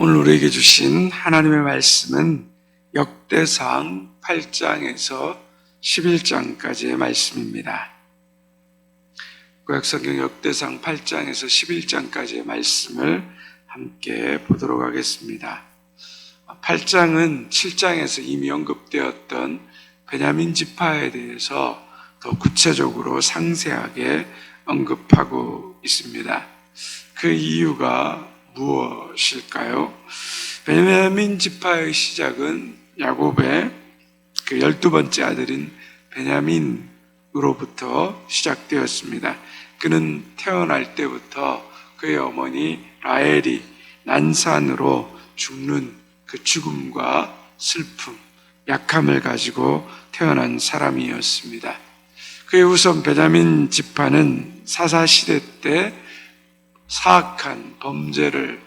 오늘 우리에게 주신 하나님의 말씀은 역대상 8장에서 11장까지의 말씀입니다. 구약성경 역대상 8장에서 11장까지의 말씀을 함께 보도록 하겠습니다. 8장은 7장에서 이미 언급되었던 베냐민 지파에 대해서 더 구체적으로 상세하게 언급하고 있습니다. 그 이유가 무엇일까요? 베냐민 지파의 시작은 야곱의 그 12번째 아들인 베냐민으로부터 시작되었습니다. 그는 태어날 때부터 그의 어머니 라헬이 난산으로 죽는 그 죽음과 슬픔, 약함을 가지고 태어난 사람이었습니다. 그의 우선 베냐민 지파는 사사시대 때 사악한 범죄를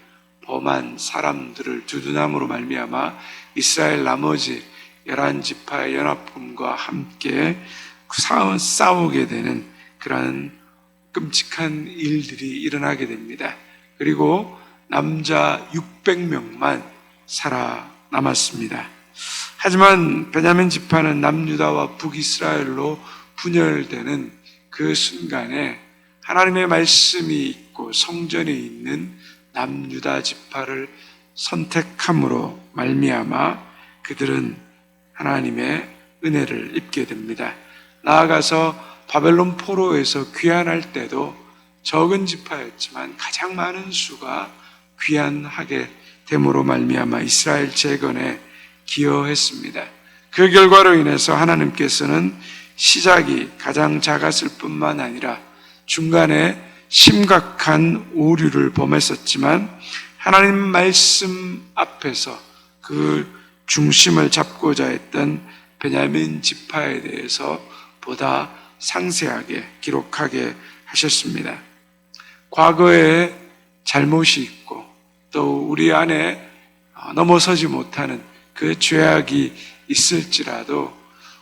범한 사람들을 두둔함으로 말미암아 이스라엘 나머지 11지파의 연합군과 함께 싸우게 되는 그러한 끔찍한 일들이 일어나게 됩니다. 그리고 남자 600명만 살아남았습니다. 하지만 베냐민 지파는 남유다와 북이스라엘로 분열되는 그 순간에 하나님의 말씀이 있고 성전에 있는 남유다 지파를 선택함으로 말미암아 그들은 하나님의 은혜를 입게 됩니다. 나아가서 바벨론 포로에서 귀환할 때도 적은 지파였지만 가장 많은 수가 귀환하게 됨으로 말미암아 이스라엘 재건에 기여했습니다. 그 결과로 인해서 하나님께서는 시작이 가장 작았을 뿐만 아니라 중간에 심각한 오류를 범했었지만 하나님 말씀 앞에서 그 중심을 잡고자 했던 베냐민 지파에 대해서 보다 상세하게 기록하게 하셨습니다. 과거에 잘못이 있고 또 우리 안에 넘어서지 못하는 그 죄악이 있을지라도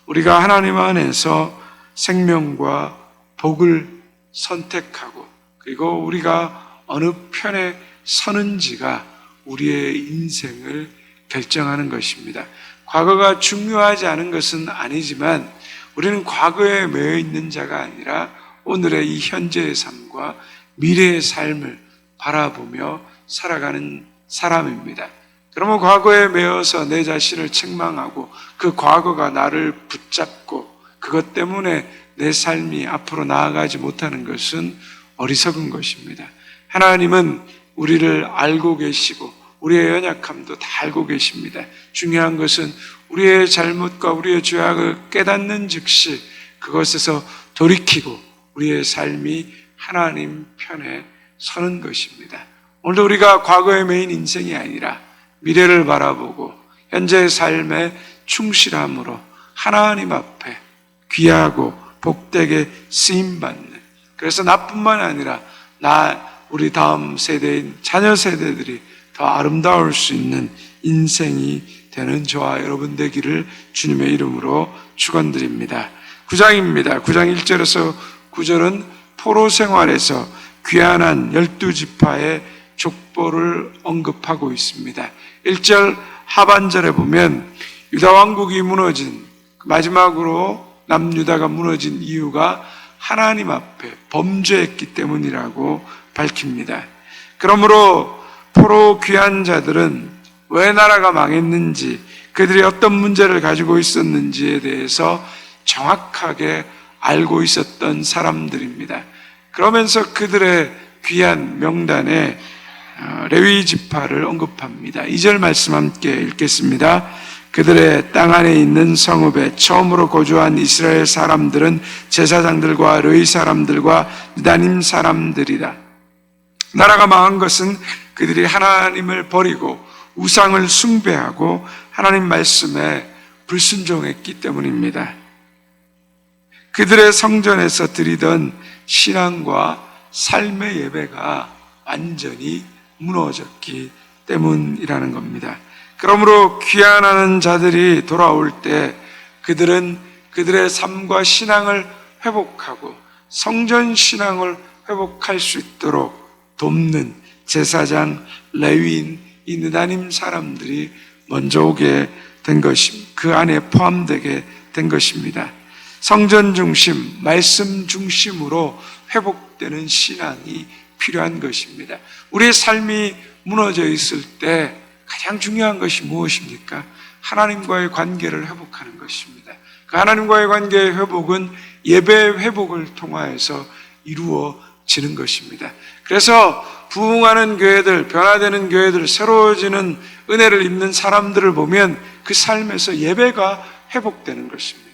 우리가 하나님 안에서 생명과 복을 선택하고 그리고 우리가 어느 편에 서는지가 우리의 인생을 결정하는 것입니다. 과거가 중요하지 않은 것은 아니지만 우리는 과거에 매여 있는 자가 아니라 오늘의 이 현재의 삶과 미래의 삶을 바라보며 살아가는 사람입니다. 그러면 과거에 매여서 내 자신을 책망하고 그 과거가 나를 붙잡고 그것 때문에 내 삶이 앞으로 나아가지 못하는 것은 어리석은 것입니다. 하나님은 우리를 알고 계시고 우리의 연약함도 다 알고 계십니다. 중요한 것은 우리의 잘못과 우리의 죄악을 깨닫는 즉시 그것에서 돌이키고 우리의 삶이 하나님 편에 서는 것입니다. 오늘도 우리가 과거의 메인 인생이 아니라 미래를 바라보고 현재의 삶에 충실함으로 하나님 앞에 귀하고 복되게 쓰임받는, 그래서 나뿐만 아니라 우리 다음 세대인 자녀 세대들이 더 아름다울 수 있는 인생이 되는 저와 여러분 되기를 주님의 이름으로 축원드립니다. 9장입니다. 9장 1절에서 9절은 포로 생활에서 귀환한 12지파의 족보를 언급하고 있습니다. 1절 하반절에 보면 유다 왕국이 무너진, 마지막으로 남유다가 무너진 이유가 하나님 앞에 범죄했기 때문이라고 밝힙니다. 그러므로 포로 귀한 자들은 왜 나라가 망했는지, 그들이 어떤 문제를 가지고 있었는지에 대해서 정확하게 알고 있었던 사람들입니다. 그러면서 그들의 귀한 명단에 레위 지파를 언급합니다. 2절 말씀 함께 읽겠습니다. 그들의 땅 안에 있는 성읍에 처음으로 거주한 이스라엘 사람들은 제사장들과 레위 사람들과 느다님 사람들이다. 나라가 망한 것은 그들이 하나님을 버리고 우상을 숭배하고 하나님 말씀에 불순종했기 때문입니다. 그들의 성전에서 드리던 신앙과 삶의 예배가 완전히 무너졌기 때문이라는 겁니다. 그러므로 귀환하는 자들이 돌아올 때 그들은 그들의 삶과 신앙을 회복하고 성전 신앙을 회복할 수 있도록 돕는 제사장, 레위인, 이 느다님 사람들이 먼저 오게 된 것입니다. 그 안에 포함되게 된 것입니다. 성전 중심, 말씀 중심으로 회복되는 신앙이 필요한 것입니다. 우리의 삶이 무너져 있을 때 가장 중요한 것이 무엇입니까? 하나님과의 관계를 회복하는 것입니다. 그 하나님과의 관계의 회복은 예배의 회복을 통하여서 이루어지는 것입니다. 그래서 부흥하는 교회들, 변화되는 교회들, 새로워지는 은혜를 입는 사람들을 보면 그 삶에서 예배가 회복되는 것입니다.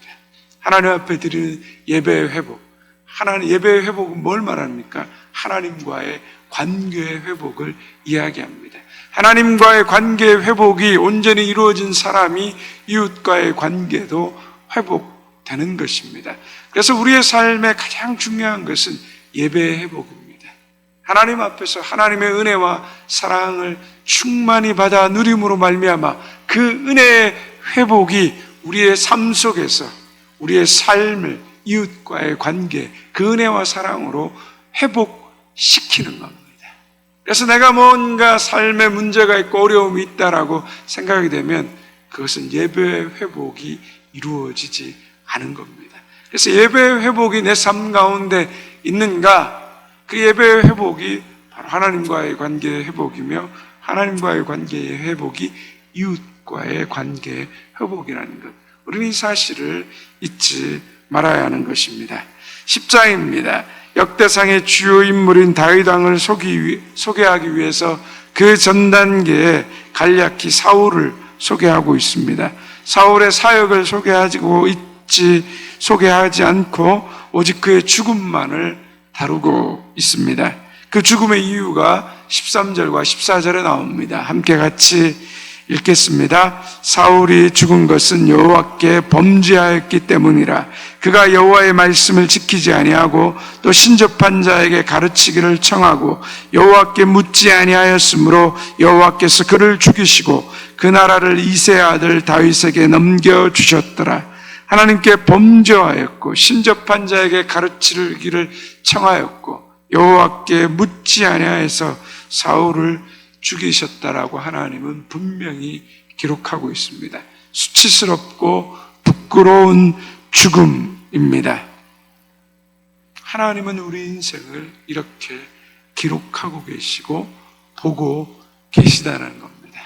하나님 앞에 드리는 예배의 회복. 하나님 예배의 회복은 뭘 말합니까? 하나님과의 관계의 회복을 이야기합니다. 하나님과의 관계의 회복이 온전히 이루어진 사람이 이웃과의 관계도 회복되는 것입니다. 그래서 우리의 삶에 가장 중요한 것은 예배의 회복입니다. 하나님 앞에서 하나님의 은혜와 사랑을 충만히 받아 누림으로 말미암아 그 은혜의 회복이 우리의 삶 속에서 우리의 삶을 이웃과의 관계, 그 은혜와 사랑으로 회복시키는 겁니다. 그래서 내가 뭔가 삶에 문제가 있고 어려움이 있다라고 생각이 되면 그것은 예배의 회복이 이루어지지 않은 겁니다. 그래서 예배의 회복이 내 삶 가운데 있는가? 그 예배의 회복이 바로 하나님과의 관계의 회복이며 하나님과의 관계의 회복이 이웃과의 관계의 회복이라는 것. 우리는 이 사실을 잊지 말아야 하는 것입니다. 10장입니다. 역대상의 주요 인물인 다윗 왕을 소개하기 위해서 그 전 단계에 간략히 사울을 소개하고 있습니다. 사울의 사역을 소개하지 않고 오직 그의 죽음만을 다루고 있습니다. 그 죽음의 이유가 13절과 14절에 나옵니다. 함께 같이 읽겠습니다. 사울이 죽은 것은 여호와께 범죄하였기 때문이라. 그가 여호와의 말씀을 지키지 아니하고 또 신접한 자에게 가르치기를 청하고 여호와께 묻지 아니하였으므로 여호와께서 그를 죽이시고 그 나라를 이새의 아들 다윗에게 넘겨주셨더라. 하나님께 범죄하였고 신접한 자에게 가르치기를 청하였고 여호와께 묻지 아니하여서 사울을 죽이셨다라고 하나님은 분명히 기록하고 있습니다. 수치스럽고 부끄러운 죽음입니다. 하나님은 우리 인생을 이렇게 기록하고 계시고 보고 계시다는 겁니다.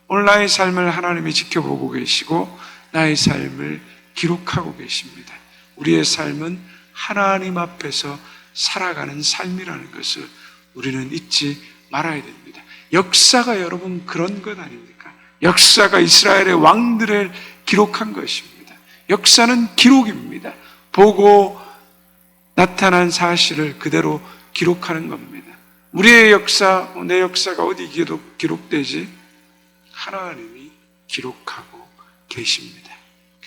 오늘 나의 삶을 하나님이 지켜보고 계시고 나의 삶을 기록하고 계십니다. 우리의 삶은 하나님 앞에서 살아가는 삶이라는 것을 우리는 잊지 말아야 됩니다. 역사가 여러분 그런 것 아닙니까? 역사가 이스라엘의 왕들을 기록한 것입니다. 역사는 기록입니다. 보고 나타난 사실을 그대로 기록하는 겁니다. 우리의 역사, 내 역사가 어디 기록되지? 하나님이 기록하고 계십니다.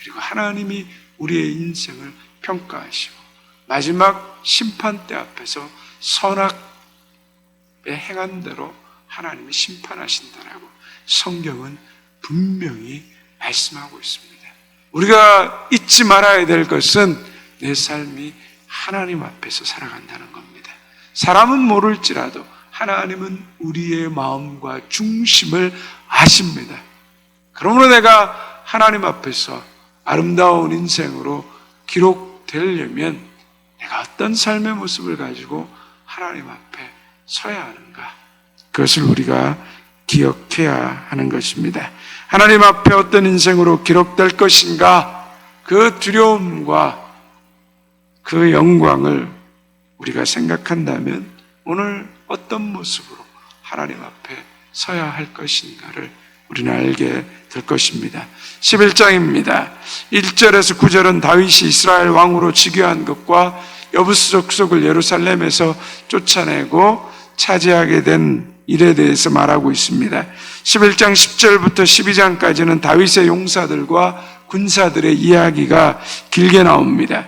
그리고 하나님이 우리의 인생을 평가하시고 마지막 심판대 앞에서 선악의 행한 대로 하나님이 심판하신다라고 성경은 분명히 말씀하고 있습니다. 우리가 잊지 말아야 될 것은 내 삶이 하나님 앞에서 살아간다는 겁니다. 사람은 모를지라도 하나님은 우리의 마음과 중심을 아십니다. 그러므로 내가 하나님 앞에서 아름다운 인생으로 기록되려면 내가 어떤 삶의 모습을 가지고 하나님 앞에 서야 하는가? 그것을 우리가 기억해야 하는 것입니다. 하나님 앞에 어떤 인생으로 기록될 것인가? 그 두려움과 그 영광을 우리가 생각한다면 오늘 어떤 모습으로 하나님 앞에 서야 할 것인가를 우리는 알게 될 것입니다. 11장입니다. 1절에서 9절은 다윗이 이스라엘 왕으로 즉위한 것과 여부스 족속을 예루살렘에서 쫓아내고 차지하게 된 일에 대해서 말하고 있습니다. 11장 10절부터 12장까지는 다윗의 용사들과 군사들의 이야기가 길게 나옵니다.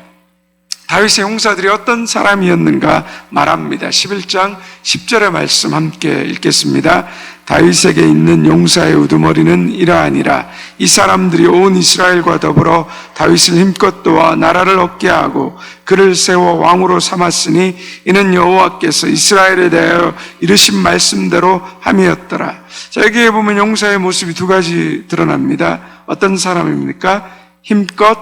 다윗의 용사들이 어떤 사람이었는가 말합니다. 11장 10절의 말씀 함께 읽겠습니다. 다윗에게 있는 용사의 우두머리는 이러하니라. 이 사람들이 온 이스라엘과 더불어 다윗을 힘껏 도와 나라를 얻게 하고 그를 세워 왕으로 삼았으니 이는 여호와께서 이스라엘에 대하여 이르신 말씀대로 함이었더라. 자, 여기에 보면 용사의 모습이 두 가지 드러납니다. 어떤 사람입니까? 힘껏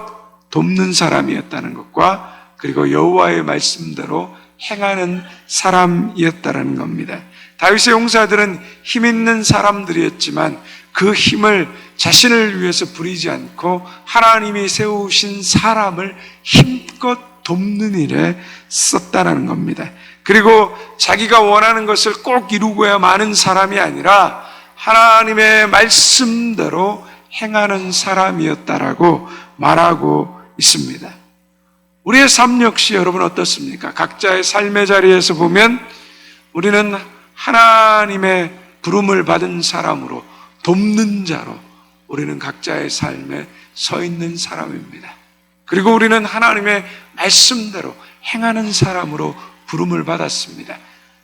돕는 사람이었다는 것과 그리고 여호와의 말씀대로 행하는 사람이었다는 겁니다. 다윗의 용사들은 힘 있는 사람들이었지만 그 힘을 자신을 위해서 부리지 않고 하나님이 세우신 사람을 힘껏 돕는 일에 썼다는 겁니다. 그리고 자기가 원하는 것을 꼭 이루고야 마는 사람이 아니라 하나님의 말씀대로 행하는 사람이었다라고 말하고 있습니다. 우리의 삶 역시 여러분 어떻습니까? 각자의 삶의 자리에서 보면 우리는 하나님의 부름을 받은 사람으로, 돕는 자로 우리는 각자의 삶에 서 있는 사람입니다. 그리고 우리는 하나님의 말씀대로 행하는 사람으로 부름을 받았습니다.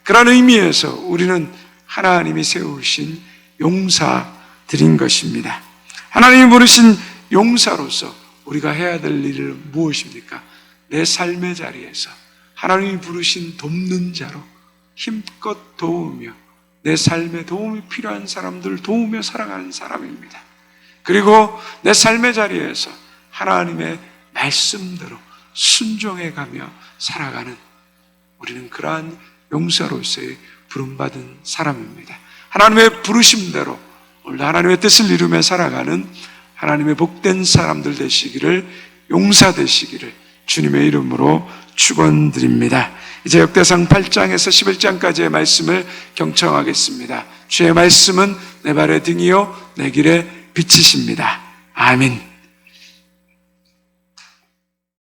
그런 의미에서 우리는 하나님이 세우신 용사들인 것입니다. 하나님이 부르신 용사로서 우리가 해야 될 일은 무엇입니까? 내 삶의 자리에서 하나님이 부르신 돕는 자로 힘껏 도우며 내 삶에 도움이 필요한 사람들을 도우며 살아가는 사람입니다. 그리고 내 삶의 자리에서 하나님의 말씀대로 순종해가며 살아가는 우리는 그러한 용사로서의 부름받은 사람입니다. 하나님의 부르심대로 오늘도 하나님의 뜻을 이루며 살아가는 하나님의 복된 사람들 되시기를, 용사 되시기를 주님의 이름으로 축원드립니다. 이제 역대상 8장에서 11장까지의 말씀을 경청하겠습니다. 주의 말씀은 내 발의 등이요 내 길의 빛이십니다. 아멘.